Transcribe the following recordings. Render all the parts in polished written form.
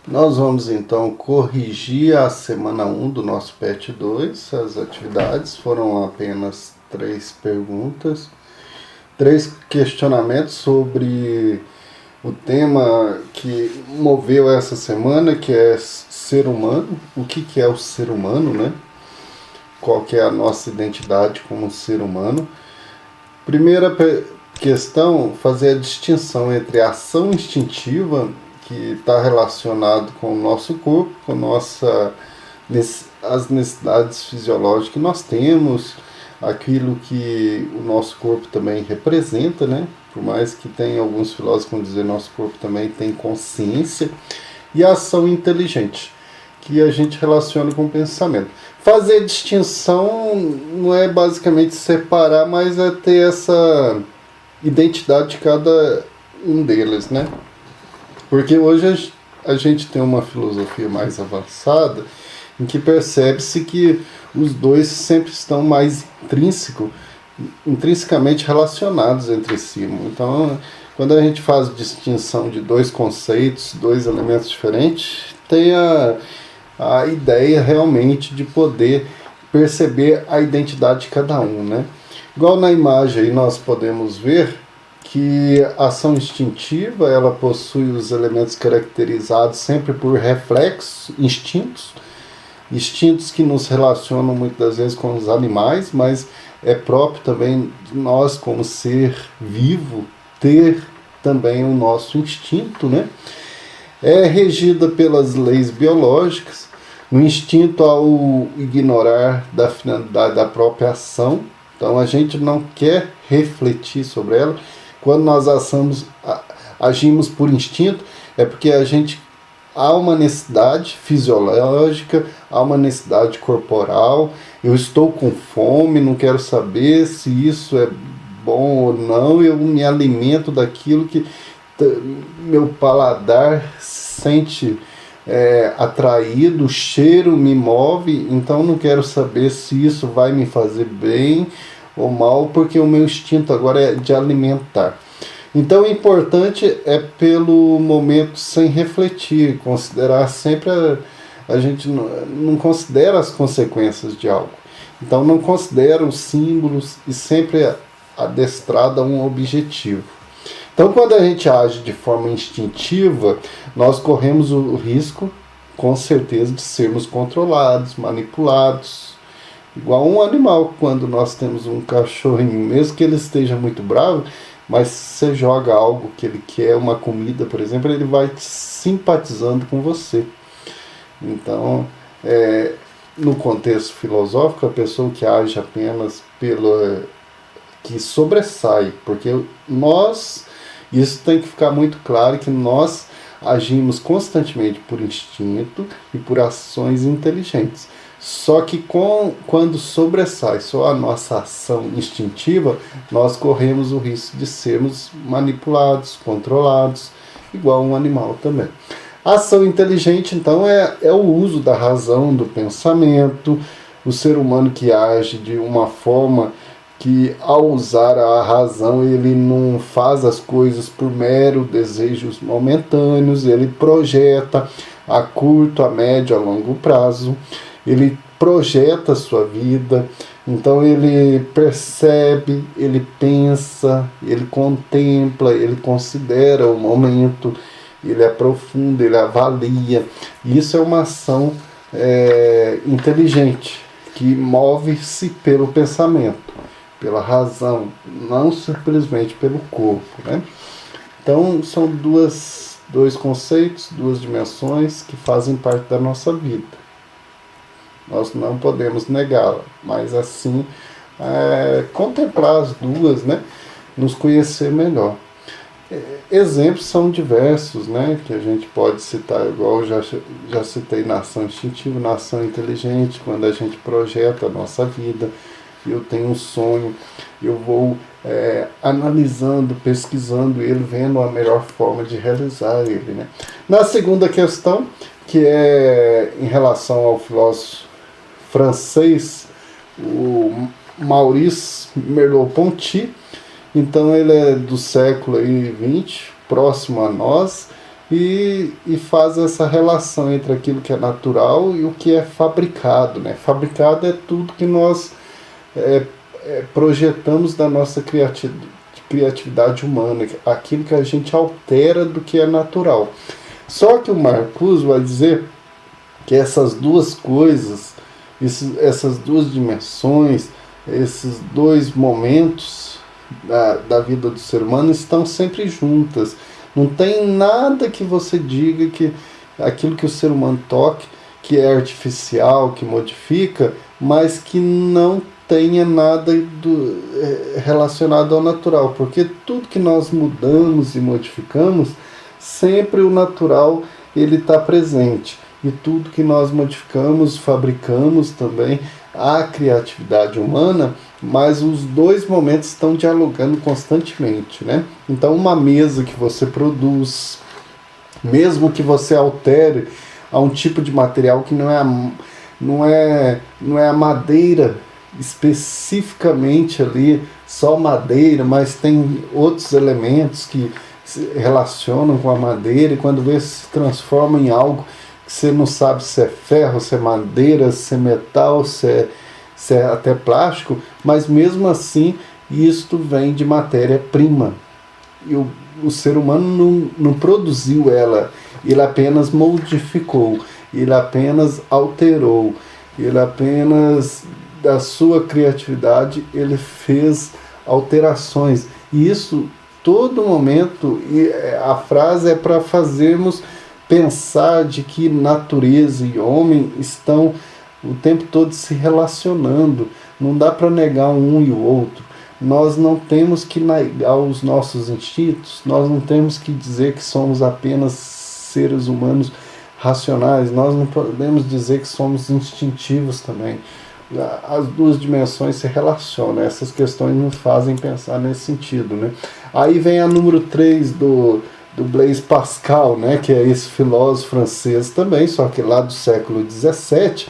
Nós vamos então corrigir a semana 1 do nosso PET 2. As atividades foram apenas 3 perguntas, 3 questionamentos sobre o tema que moveu essa semana, que é ser humano. O que é o ser humano, né? Qual que é a nossa identidade como ser humano? Primeira questão, fazer a distinção entre a ação instintiva, que está relacionado com o nosso corpo, com as necessidades fisiológicas que nós temos, aquilo que o nosso corpo também representa, né? Por mais que tenha alguns filósofos que vão dizer que nosso corpo também tem consciência, e a ação inteligente, que a gente relaciona com o pensamento. Fazer a distinção não é basicamente separar, mas é ter essa identidade de cada um deles, né? Porque hoje a gente tem uma filosofia mais avançada em que percebe-se que os dois sempre estão mais intrinsecamente relacionados entre si. Então, quando a gente faz distinção de dois conceitos, dois elementos diferentes, tem a ideia realmente de poder perceber a identidade de cada um, né? Igual na imagem aí nós podemos ver que a ação instintiva, ela possui os elementos caracterizados sempre por reflexos, instintos que nos relacionam muitas vezes com os animais, mas é próprio também de nós como ser vivo ter também o nosso instinto, né? É regida pelas leis biológicas, no instinto ao ignorar da finalidade da própria ação. Então a gente não quer refletir sobre ela. Quando nós agimos por instinto, é porque há uma necessidade fisiológica, há uma necessidade corporal. Eu estou com fome, não quero saber se isso é bom ou não, eu me alimento daquilo que meu paladar se sente atraído, o cheiro me move, então não quero saber se isso vai me fazer bem ou mal, porque o meu instinto agora é de alimentar. Então o importante é pelo momento sem refletir, considerar sempre a gente não considera as consequências de algo. Então não considera os símbolos e sempre adestrado a um objetivo. Então quando a gente age de forma instintiva, nós corremos o risco, com certeza, de sermos controlados, manipulados. Igual um animal, quando nós temos um cachorrinho, mesmo que ele esteja muito bravo, mas se você joga algo que ele quer, uma comida, por exemplo, ele vai simpatizando com você. Então, no contexto filosófico, a pessoa que age apenas que sobressai, porque isso tem que ficar muito claro, que nós agimos constantemente por instinto e por ações inteligentes. Só que quando sobressai só a nossa ação instintiva, nós corremos o risco de sermos manipulados, controlados, igual um animal também. A ação inteligente, então, é o uso da razão, do pensamento, o ser humano que age de uma forma que, ao usar a razão, ele não faz as coisas por mero desejos momentâneos, ele projeta a curto, a médio, a longo prazo. Ele projeta a sua vida, então ele percebe, ele pensa, ele contempla, ele considera o momento, ele aprofunda, ele avalia. Isso é uma ação inteligente, que move-se pelo pensamento, pela razão, não simplesmente pelo corpo, né? Então são dois conceitos, duas dimensões que fazem parte da nossa vida. Nós não podemos negá-la, mas assim contemplar as duas, né? Nos conhecer melhor. Exemplos são diversos, né? Que a gente pode citar, igual eu já citei na ação instintiva, na ação inteligente, quando a gente projeta a nossa vida. Eu tenho um sonho, eu vou analisando, pesquisando ele, vendo a melhor forma de realizar ele, né? Na segunda questão, que é em relação ao filósofo francês, o Maurice Merleau-Ponty. Então ele é do século XX, próximo a nós, e faz essa relação entre aquilo que é natural e o que é fabricado, né? Fabricado é tudo que nós projetamos da nossa criatividade humana, aquilo que a gente altera do que é natural. Só que o Marcuse vai dizer que essas duas coisas, essas duas dimensões, esses dois momentos da vida do ser humano estão sempre juntas. Não tem nada que você diga que aquilo que o ser humano toque, que é artificial, que modifica, mas que não tenha nada relacionado ao natural, porque tudo que nós mudamos e modificamos, sempre o natural ele está presente, e tudo que nós modificamos, fabricamos também, a criatividade humana, mas os dois momentos estão dialogando constantemente, né? Então uma mesa que você produz, mesmo que você altere a um tipo de material que não é a madeira especificamente ali, só madeira, mas tem outros elementos que se relacionam com a madeira, e quando vê se transforma em algo que você não sabe se é ferro, se é madeira, se é metal, se é até plástico, mas mesmo assim isto vem de matéria-prima. E o ser humano não produziu ela, ele apenas modificou, ele apenas alterou, ele apenas, da sua criatividade, ele fez alterações. E isso, todo momento, e a frase é para fazermos pensar de que natureza e homem estão o tempo todo se relacionando. Não dá para negar um e o outro. Nós não temos que negar os nossos instintos, nós não temos que dizer que somos apenas seres humanos racionais, nós não podemos dizer que somos instintivos também. As duas dimensões se relacionam, essas questões nos fazem pensar nesse sentido, né? Aí vem a número 3 do Blaise Pascal, né, que é esse filósofo francês também, só que lá do século XVII,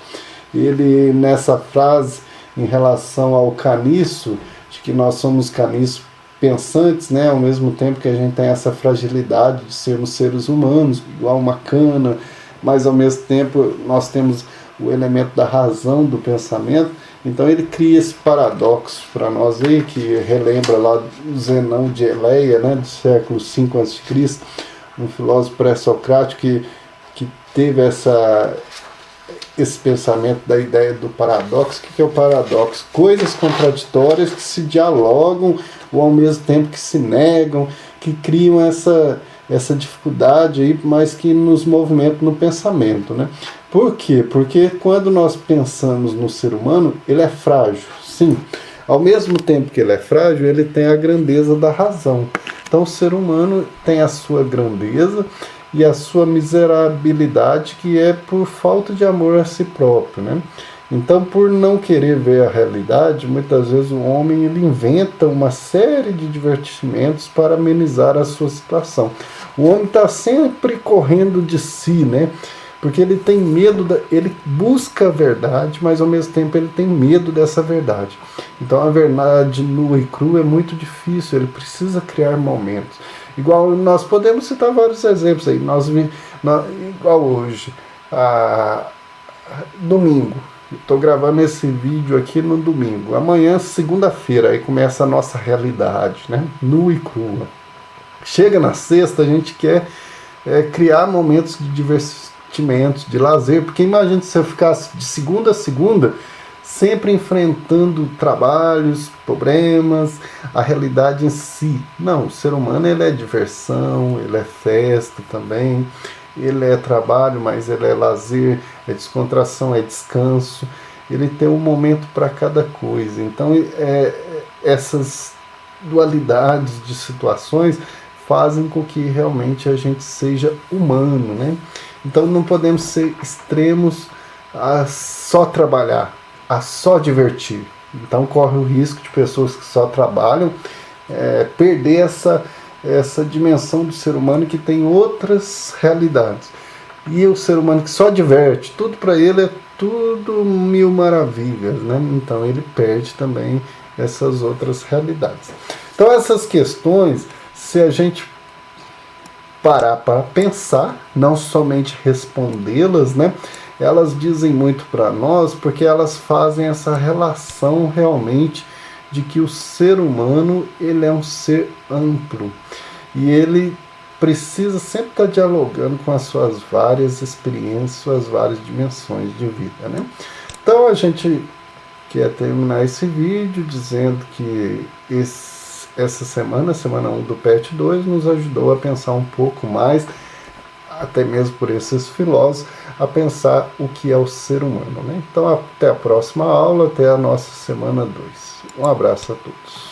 ele nessa frase em relação ao caniço, de que nós somos caniços pensantes, né, ao mesmo tempo que a gente tem essa fragilidade de sermos seres humanos, igual uma cana, mas ao mesmo tempo nós temos o elemento da razão do pensamento. Então ele cria esse paradoxo para nós aí, que relembra lá o Zenão de Eleia, né, do século V a.C., um filósofo pré-socrático que teve esse pensamento da ideia do paradoxo. O que é o paradoxo? Coisas contraditórias que se dialogam ou ao mesmo tempo que se negam, que criam essa dificuldade aí, mas que nos movimentam no pensamento, né? Por quê? Porque quando nós pensamos no ser humano, ele é frágil, sim. Ao mesmo tempo que ele é frágil, ele tem a grandeza da razão. Então o ser humano tem a sua grandeza e a sua miserabilidade, que é por falta de amor a si próprio, né? Então, por não querer ver a realidade, muitas vezes o homem ele inventa uma série de divertimentos para amenizar a sua situação. O homem está sempre correndo de si, né? Porque ele tem medo, ele busca a verdade, mas ao mesmo tempo ele tem medo dessa verdade. Então a verdade nua e crua é muito difícil, ele precisa criar momentos. Igual nós podemos citar vários exemplos aí, igual hoje, domingo. Estou gravando esse vídeo aqui no domingo. Amanhã, segunda-feira, aí começa a nossa realidade, né? Nua e crua. Chega na sexta, a gente quer criar momentos de divertimentos, de lazer, porque imagina se você ficasse de segunda a segunda sempre enfrentando trabalhos, problemas, a realidade em si. Não, o ser humano ele é diversão, ele é festa também, ele é trabalho, mas ele é lazer, é descontração, é descanso, ele tem um momento para cada coisa. Então essas dualidades de situações fazem com que realmente a gente seja humano, né? Então não podemos ser extremos a só trabalhar, a só divertir. Então corre o risco de pessoas que só trabalham perder essa dimensão do ser humano que tem outras realidades. E o ser humano que só diverte, tudo para ele é tudo mil maravilhas, né? Então ele perde também essas outras realidades. Então essas questões, se a gente parar para pensar, não somente respondê-las, né? Elas dizem muito para nós porque elas fazem essa relação realmente de que o ser humano ele é um ser amplo e ele precisa sempre estar dialogando com as suas várias experiências, suas várias dimensões de vida, né? Então a gente quer terminar esse vídeo dizendo que essa semana, semana 1 do PET 2, nos ajudou a pensar um pouco mais, até mesmo por esses filósofos, a pensar o que é o ser humano, né? Então até a próxima aula, até a nossa semana 2. Um abraço a todos.